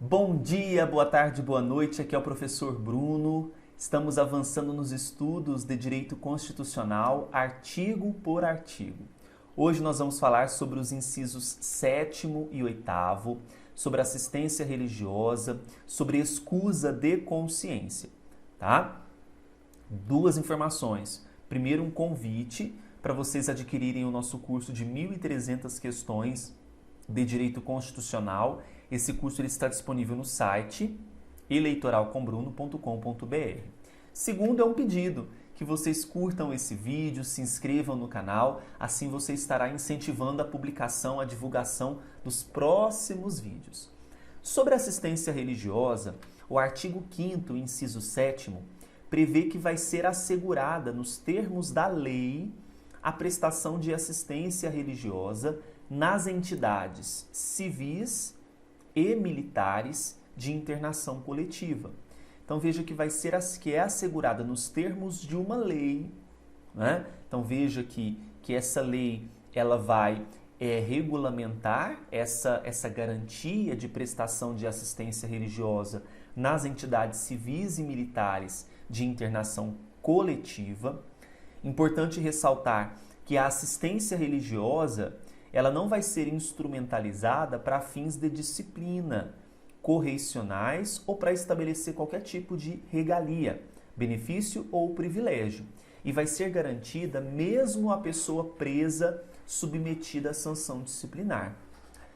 Bom dia, boa tarde, boa noite. Aqui é o professor Bruno. Estamos avançando nos estudos de Direito Constitucional, artigo por artigo. Hoje nós vamos falar sobre os incisos 7º e 8º, sobre assistência religiosa, sobre escusa de consciência, tá? Duas informações. Primeiro, um convite para vocês adquirirem o nosso curso de 1.300 questões de Direito Constitucional. Esse curso ele está disponível no site eleitoralcombruno.com.br. Segundo, é um pedido que vocês curtam esse vídeo, se inscrevam no canal, assim você estará incentivando a publicação, a divulgação dos próximos vídeos. Sobre assistência religiosa, o artigo 5º, inciso 7º, prevê que vai ser assegurada, nos termos da lei, a prestação de assistência religiosa nas entidades civis e militares de internação coletiva. Então veja que vai ser que é assegurada nos termos de uma lei, né? Então veja que essa lei ela vai regulamentar essa garantia de prestação de assistência religiosa nas entidades civis e militares de internação coletiva. Importante ressaltar que a assistência religiosa ela não vai ser instrumentalizada para fins de disciplina, correicionais ou para estabelecer qualquer tipo de regalia, benefício ou privilégio. E vai ser garantida mesmo a pessoa presa submetida à sanção disciplinar.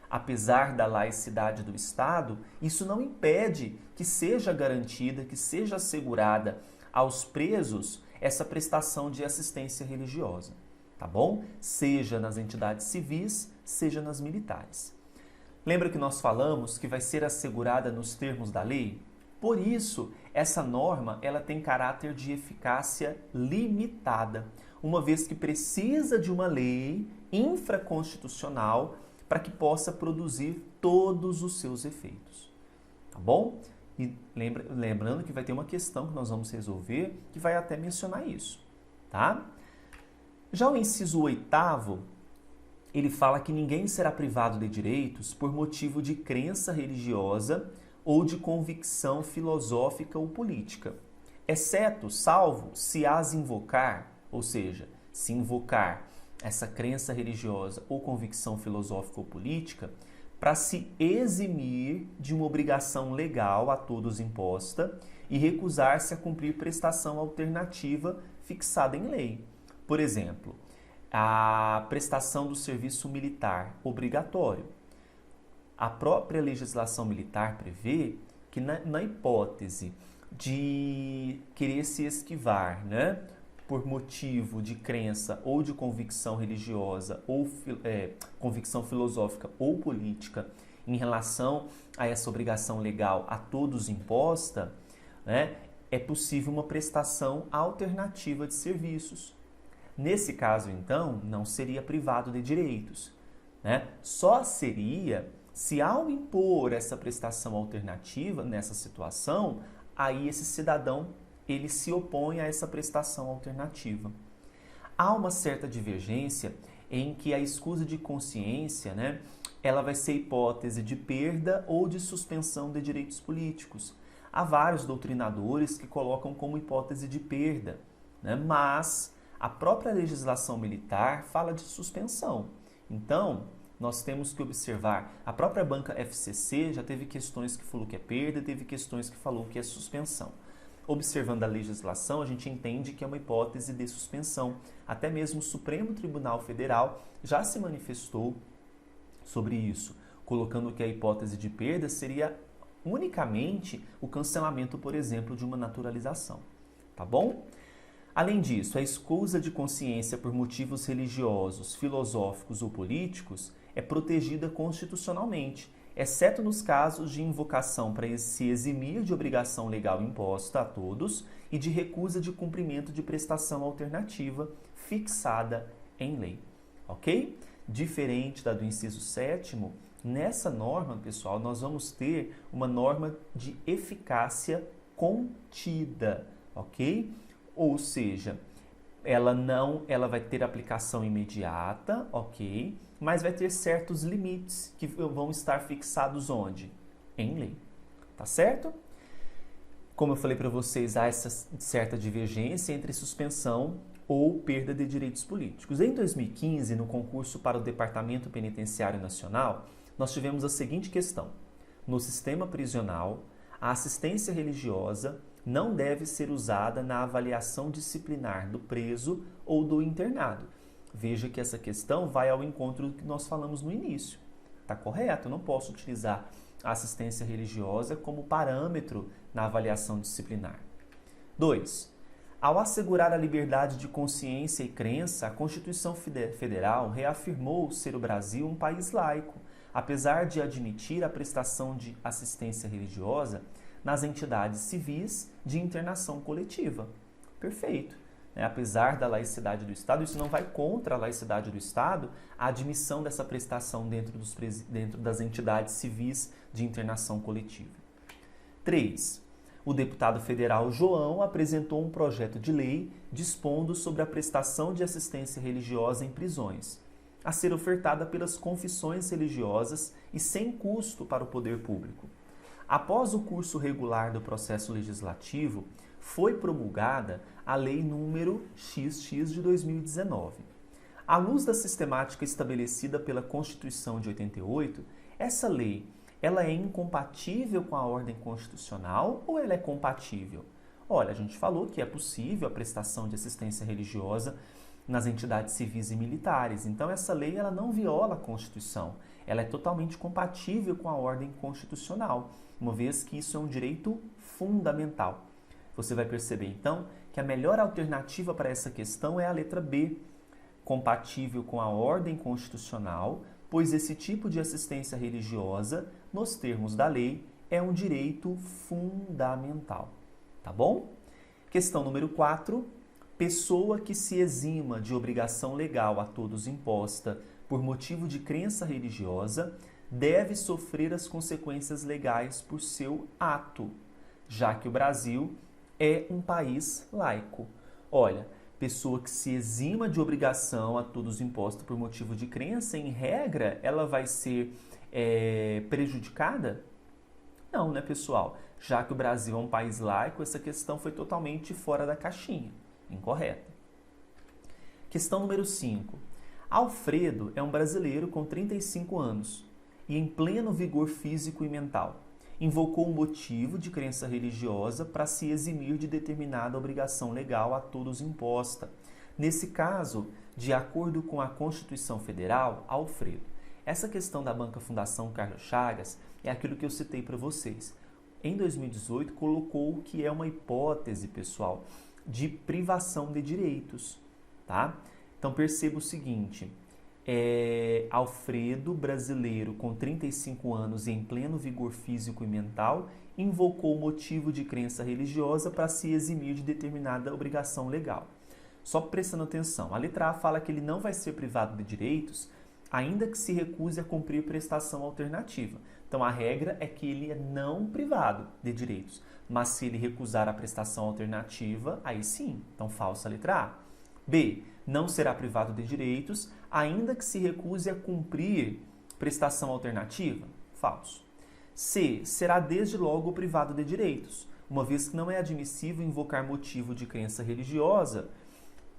Apesar da laicidade do Estado, isso não impede que seja garantida, que seja assegurada aos presos essa prestação de assistência religiosa, tá bom? Seja nas entidades civis, seja nas militares. Lembra que nós falamos que vai ser assegurada nos termos da lei? Por isso, essa norma ela tem caráter de eficácia limitada, uma vez que precisa de uma lei infraconstitucional para que possa produzir todos os seus efeitos, tá bom? E lembrando que vai ter uma questão que nós vamos resolver que vai até mencionar isso, tá? Já o inciso 8º, ele fala que ninguém será privado de direitos por motivo de crença religiosa ou de convicção filosófica ou política, exceto, salvo, se as invocar, ou seja, se invocar essa crença religiosa ou convicção filosófica ou política, para se eximir de uma obrigação legal a todos imposta e recusar-se a cumprir prestação alternativa fixada em lei. Por exemplo, a prestação do serviço militar obrigatório. A própria legislação militar prevê que na hipótese de querer se esquivar, né, por motivo de crença ou de convicção religiosa ou convicção filosófica ou política em relação a essa obrigação legal a todos imposta, né, é possível uma prestação alternativa de serviços. Nesse caso, então, não seria privado de direitos, né? Só seria se ao impor essa prestação alternativa nessa situação, aí esse cidadão ele se opõe a essa prestação alternativa. Há uma certa divergência em que a escusa de consciência, né, ela vai ser hipótese de perda ou de suspensão de direitos políticos. Há vários doutrinadores que colocam como hipótese de perda, né, mas a própria legislação militar fala de suspensão. Então, nós temos que observar, a própria banca FCC já teve questões que falou que é perda, teve questões que falou que é suspensão. Observando a legislação, a gente entende que é uma hipótese de suspensão. Até mesmo o Supremo Tribunal Federal já se manifestou sobre isso, colocando que a hipótese de perda seria unicamente o cancelamento, por exemplo, de uma naturalização. Tá bom? Além disso, a escusa de consciência por motivos religiosos, filosóficos ou políticos é protegida constitucionalmente, exceto nos casos de invocação para se eximir de obrigação legal imposta a todos e de recusa de cumprimento de prestação alternativa fixada em lei. Ok? Diferente da do inciso 7º, nessa norma, pessoal, nós vamos ter uma norma de eficácia contida, ok? Ou seja, ela vai ter aplicação imediata, ok? Mas vai ter certos limites que vão estar fixados onde? Em lei, tá certo? Como eu falei para vocês, há essa certa divergência entre suspensão ou perda de direitos políticos. Em 2015, no concurso para o Departamento Penitenciário Nacional, nós tivemos a seguinte questão: no sistema prisional, a assistência religiosa não deve ser usada na avaliação disciplinar do preso ou do internado. Veja que essa questão vai ao encontro do que nós falamos no início. Está correto? Eu não posso utilizar a assistência religiosa como parâmetro na avaliação disciplinar. 2. Ao assegurar a liberdade de consciência e crença, a Constituição Federal reafirmou ser o Brasil um país laico, apesar de admitir a prestação de assistência religiosa nas entidades civis de internação coletiva. Perfeito. Apesar da laicidade do Estado, isso não vai contra a laicidade do Estado, a admissão dessa prestação dentro das entidades civis de internação coletiva. 3. O deputado federal João apresentou um projeto de lei dispondo sobre a prestação de assistência religiosa em prisões, a ser ofertada pelas confissões religiosas e sem custo para o poder público. Após o curso regular do processo legislativo, foi promulgada a Lei número XX de 2019. À luz da sistemática estabelecida pela Constituição de 88, essa lei ela é incompatível com a ordem constitucional ou ela é compatível? Olha, a gente falou que é possível a prestação de assistência religiosa nas entidades civis e militares. Então, essa lei ela não viola a Constituição. Ela é totalmente compatível com a ordem constitucional, uma vez que isso é um direito fundamental. Você vai perceber, então, que a melhor alternativa para essa questão é a letra B, compatível com a ordem constitucional, pois esse tipo de assistência religiosa, nos termos da lei, é um direito fundamental. Tá bom? Questão número 4. Pessoa que se exima de obrigação legal a todos imposta por motivo de crença religiosa deve sofrer as consequências legais por seu ato, já que o Brasil é um país laico. Olha, pessoa que se exima de obrigação a todos imposta por motivo de crença, em regra, ela vai ser prejudicada? Não, né, pessoal? Já que o Brasil é um país laico, essa questão foi totalmente fora da caixinha. Incorreta. Questão número 5. Alfredo é um brasileiro com 35 anos e em pleno vigor físico e mental. Invocou um motivo de crença religiosa para se eximir de determinada obrigação legal a todos imposta. Nesse caso, de acordo com a Constituição Federal, Alfredo. Essa questão da Banca Fundação Carlos Chagas é aquilo que eu citei para vocês. Em 2018, colocou que é uma hipótese, pessoal, de privação de direitos, tá? Então, perceba o seguinte, Alfredo, brasileiro com 35 anos e em pleno vigor físico e mental, invocou o motivo de crença religiosa para se eximir de determinada obrigação legal. Só prestando atenção, a letra A fala que ele não vai ser privado de direitos, ainda que se recuse a cumprir prestação alternativa. Então, a regra é que ele é não privado de direitos. Mas se ele recusar a prestação alternativa, aí sim. Então, falsa a letra A. B. Não será privado de direitos, ainda que se recuse a cumprir prestação alternativa. Falso. C. Será desde logo privado de direitos, uma vez que não é admissível invocar motivo de crença religiosa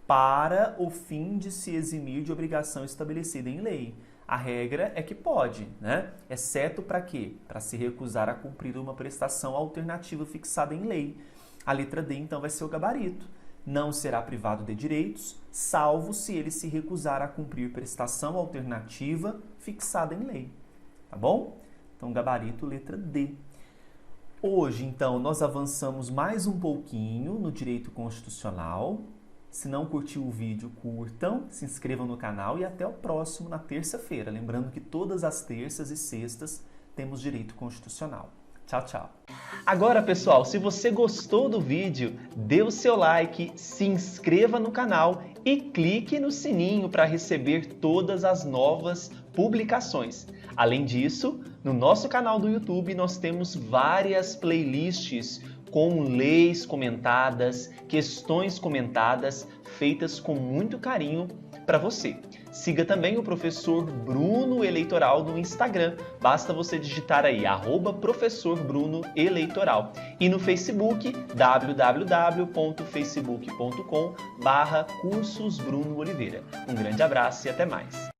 para o fim de se eximir de obrigação estabelecida em lei. A regra é que pode, né? Exceto para quê? Para se recusar a cumprir uma prestação alternativa fixada em lei. A letra D, então, vai ser o gabarito. Não será privado de direitos, salvo se ele se recusar a cumprir prestação alternativa fixada em lei. Tá bom? Então, gabarito, letra D. Hoje, então, nós avançamos mais um pouquinho no direito constitucional. Se não curtiu o vídeo, curtam, se inscrevam no canal e até o próximo, na terça-feira. Lembrando que todas as terças e sextas temos direito constitucional. Tchau, tchau. Agora, pessoal, se você gostou do vídeo, dê o seu like, se inscreva no canal e clique no sininho para receber todas as novas publicações. Além disso, no nosso canal do YouTube nós temos várias playlists com leis comentadas, questões comentadas, feitas com muito carinho para você. Siga também o Professor Bruno Eleitoral no Instagram. Basta você digitar aí @Professor Bruno Eleitoral. E no Facebook, www.facebook.com/Cursos Bruno Oliveira. Um grande abraço e até mais.